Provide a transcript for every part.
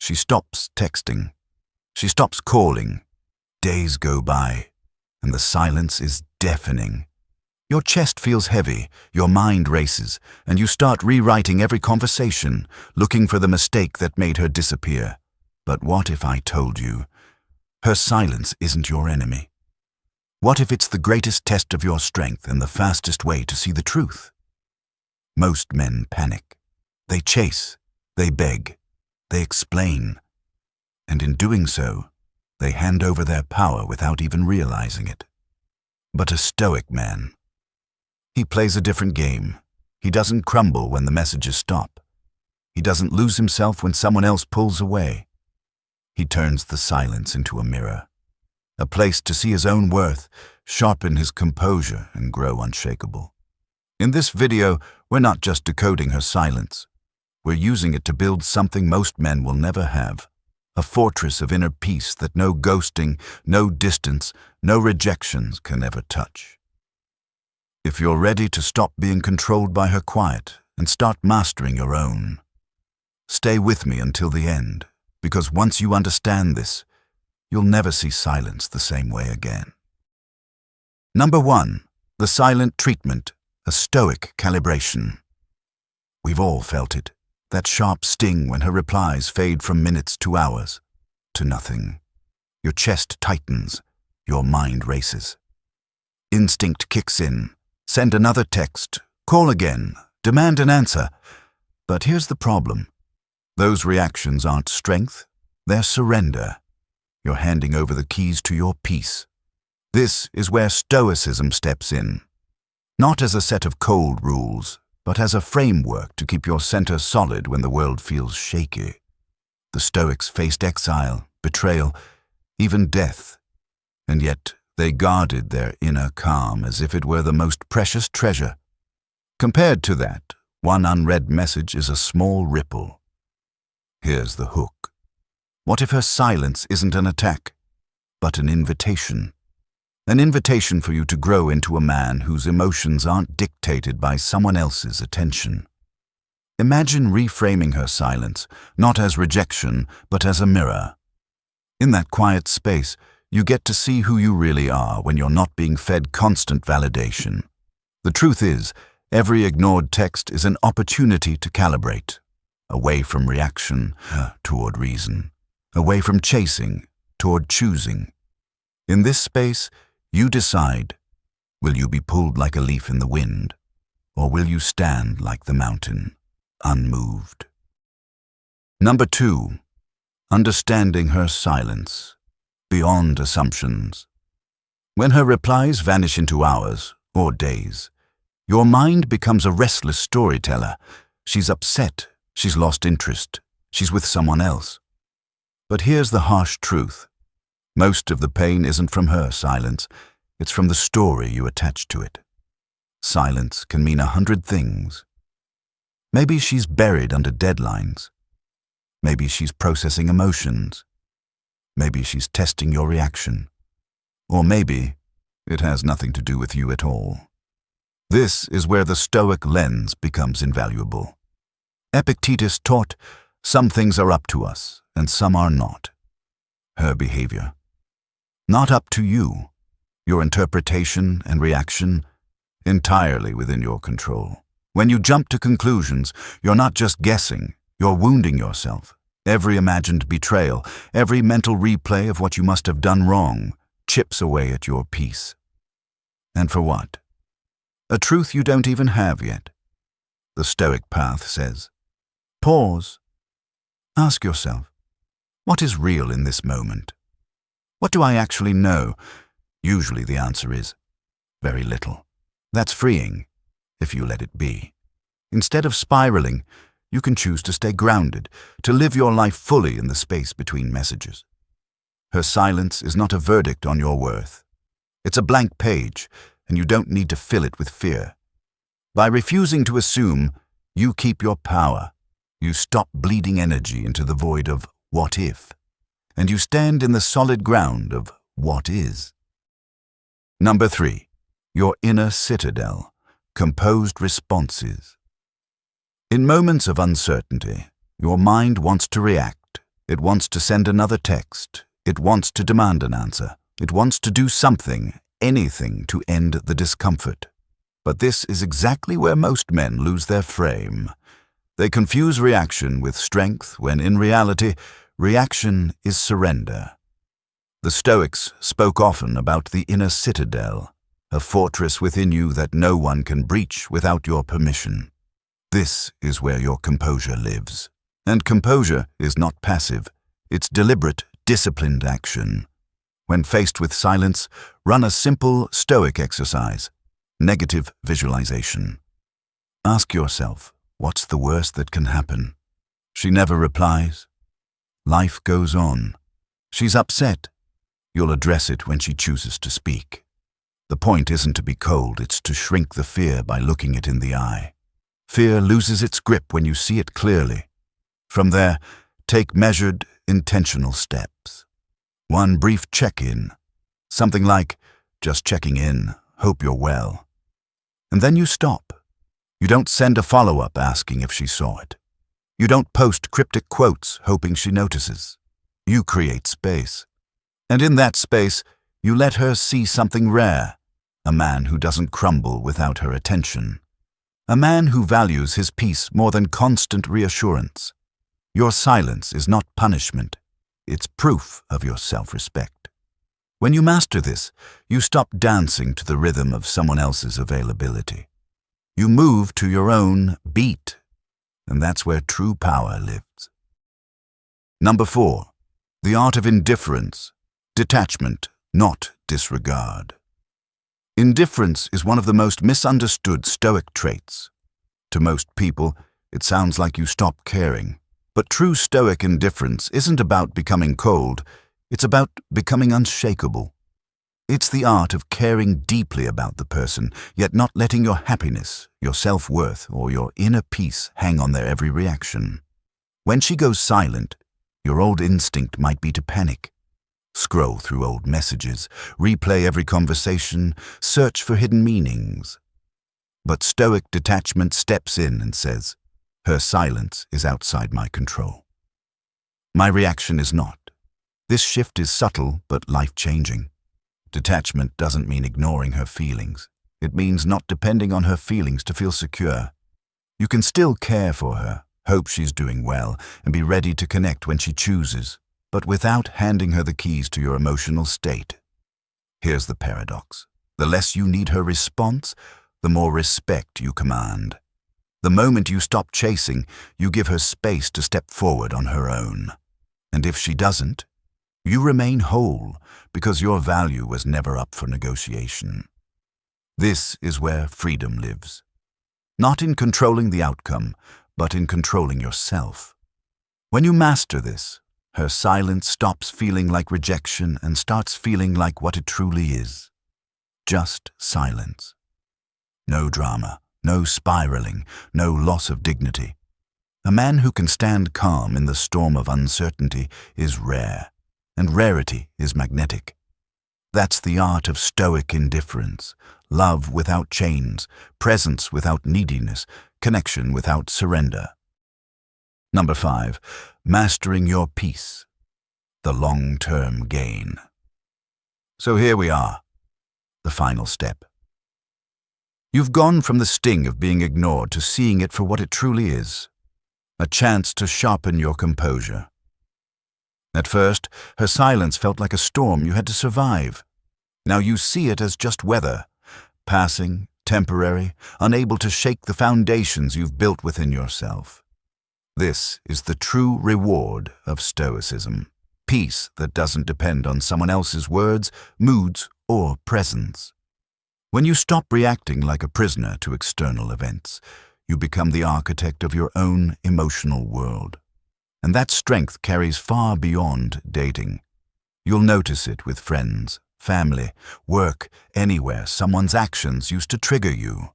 She stops texting. She stops calling. Days go by, and the silence is deafening. Your chest feels heavy, your mind races, and you start rewriting every conversation, looking for the mistake that made her disappear. But what if I told you, her silence isn't your enemy? What if it's the greatest test of your strength and the fastest way to see the truth? Most men panic. They chase, they beg, they explain. And in doing so, they hand over their power without even realizing it. But a Stoic man, he plays a different game. He doesn't crumble when the messages stop. He doesn't lose himself when someone else pulls away. He turns the silence into a mirror, a place to see his own worth, sharpen his composure, and grow unshakable. In this video, we're not just decoding her silence. We're using it to build something most men will never have, a fortress of inner peace that no ghosting, no distance, no rejections can ever touch. If you're ready to stop being controlled by her quiet and start mastering your own, stay with me until the end, because once you understand this, you'll never see silence the same way again. Number 1. The silent treatment, a Stoic calibration. We've all felt it, that sharp sting when her replies fade from minutes to hours, to nothing. Your chest tightens, your mind races. Instinct kicks in. Send another text, call again, demand an answer. But here's the problem. Those reactions aren't strength, they're surrender. You're handing over the keys to your peace. This is where Stoicism steps in. Not as a set of cold rules, but as a framework to keep your center solid when the world feels shaky. The Stoics faced exile, betrayal, even death, and yet they guarded their inner calm as if it were the most precious treasure. Compared to that, one unread message is a small ripple. Here's the hook. What if her silence isn't an attack, but an invitation? An invitation for you to grow into a man whose emotions aren't dictated by someone else's attention. Imagine reframing her silence, not as rejection, but as a mirror. In that quiet space, you get to see who you really are when you're not being fed constant validation. The truth is, every ignored text is an opportunity to calibrate, away from reaction toward reason, away from chasing toward choosing. In this space, you decide, will you be pulled like a leaf in the wind, or will you stand like the mountain, unmoved? Number 2, understanding her silence. Beyond assumptions. When her replies vanish into hours or days, your mind becomes a restless storyteller. She's upset, she's lost interest, she's with someone else. But here's the harsh truth. Most of the pain isn't from her silence, it's from the story you attach to it. Silence can mean 100 things. Maybe she's buried under deadlines. Maybe she's processing emotions. Maybe she's testing your reaction. Or maybe it has nothing to do with you at all. This is where the Stoic lens becomes invaluable. Epictetus taught, some things are up to us, and some are not. Her behavior. Not up to you. Your interpretation and reaction, entirely within your control. When you jump to conclusions, you're not just guessing, you're wounding yourself. Every imagined betrayal, every mental replay of what you must have done wrong, chips away at your peace. And for what? A truth you don't even have yet. The Stoic path says, pause. Ask yourself, what is real in this moment? What do I actually know? Usually the answer is, very little. That's freeing, if you let it be. Instead of spiraling, you can choose to stay grounded, to live your life fully in the space between messages. Her silence is not a verdict on your worth. It's a blank page, and you don't need to fill it with fear. By refusing to assume, you keep your power. You stop bleeding energy into the void of what if, and you stand in the solid ground of what is. Number 3, your inner citadel, composed responses. In moments of uncertainty, your mind wants to react, It wants to send another text. It wants to demand an answer. It wants to do something, anything to end the discomfort. But this is exactly where most men lose their frame. They confuse reaction with strength when in reality, reaction is surrender. The Stoics spoke often about the inner citadel, a fortress within you that no one can breach without your permission. This is where your composure lives. And composure is not passive. It's deliberate, disciplined action. When faced with silence, run a simple Stoic exercise, negative visualization. Ask yourself, what's the worst that can happen? She never replies. Life goes on. She's upset. You'll address it when she chooses to speak. The point isn't to be cold, it's to shrink the fear by looking it in the eye. Fear loses its grip when you see it clearly. From there, take measured, intentional steps. One brief check-in. Something like, just checking in, hope you're well. And then you stop. You don't send a follow-up asking if she saw it. You don't post cryptic quotes hoping she notices. You create space. And in that space, you let her see something rare, a man who doesn't crumble without her attention. A man who values his peace more than constant reassurance. Your silence is not punishment. It's proof of your self-respect. When you master this, you stop dancing to the rhythm of someone else's availability. You move to your own beat, and that's where true power lives. Number 4, the art of indifference, detachment, not disregard. Indifference is one of the most misunderstood Stoic traits. To most people, it sounds like you stop caring. But true Stoic indifference isn't about becoming cold, it's about becoming unshakable. It's the art of caring deeply about the person, yet not letting your happiness, your self-worth, or your inner peace hang on their every reaction. When she goes silent, your old instinct might be to panic. Scroll through old messages, replay every conversation, search for hidden meanings. But Stoic detachment steps in and says, her silence is outside my control. My reaction is not. This shift is subtle but life-changing. Detachment doesn't mean ignoring her feelings. It means not depending on her feelings to feel secure. You can still care for her, hope she's doing well, and be ready to connect when she chooses, but without handing her the keys to your emotional state. Here's the paradox. The less you need her response, the more respect you command. The moment you stop chasing, you give her space to step forward on her own. And if she doesn't, you remain whole because your value was never up for negotiation. This is where freedom lives. Not in controlling the outcome, but in controlling yourself. When you master this, her silence stops feeling like rejection and starts feeling like what it truly is. Just silence. No drama, no spiraling, no loss of dignity. A man who can stand calm in the storm of uncertainty is rare, and rarity is magnetic. That's the art of Stoic indifference, love without chains, presence without neediness, connection without surrender. Number 5, mastering your peace, the long-term gain. So here we are, the final step. You've gone from the sting of being ignored to seeing it for what it truly is, a chance to sharpen your composure. At first, her silence felt like a storm you had to survive. Now you see it as just weather, passing, temporary, unable to shake the foundations you've built within yourself. This is the true reward of Stoicism, peace that doesn't depend on someone else's words, moods, or presence. When you stop reacting like a prisoner to external events, you become the architect of your own emotional world. And that strength carries far beyond dating. You'll notice it with friends, family, work, anywhere someone's actions used to trigger you.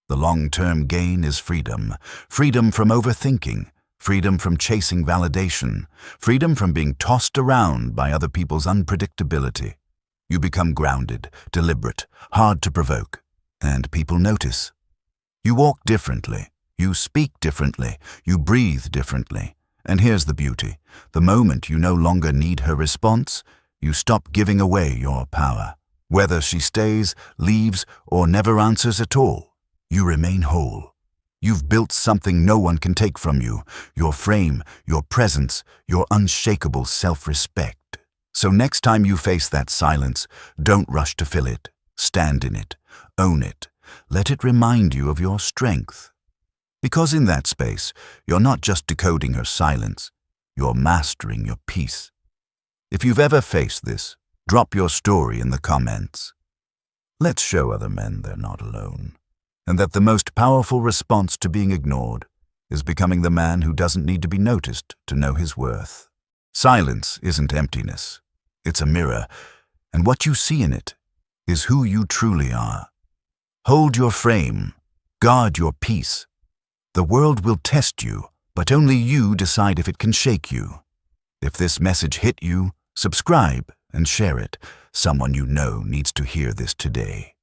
The long-term gain is freedom. Freedom from overthinking, freedom from chasing validation, freedom from being tossed around by other people's unpredictability. You become grounded, deliberate, hard to provoke, and people notice. You walk differently, you speak differently, you breathe differently, And here's the beauty. The moment you no longer need her response, you stop giving away your power. Whether she stays, leaves, or never answers at all, you remain whole. You've built something no one can take from you, your frame, your presence, your unshakable self-respect. So next time you face that silence, don't rush to fill it. Stand in it. Own it. Let it remind you of your strength. Because in that space, you're not just decoding her silence, you're mastering your peace. If you've ever faced this, drop your story in the comments. Let's show other men they're not alone, and that the most powerful response to being ignored is becoming the man who doesn't need to be noticed to know his worth. Silence isn't emptiness. It's a mirror, and what you see in it is who you truly are. Hold your frame. Guard your peace. The world will test you, but only you decide if it can shake you. If this message hit you, subscribe and share it. Someone you know needs to hear this today.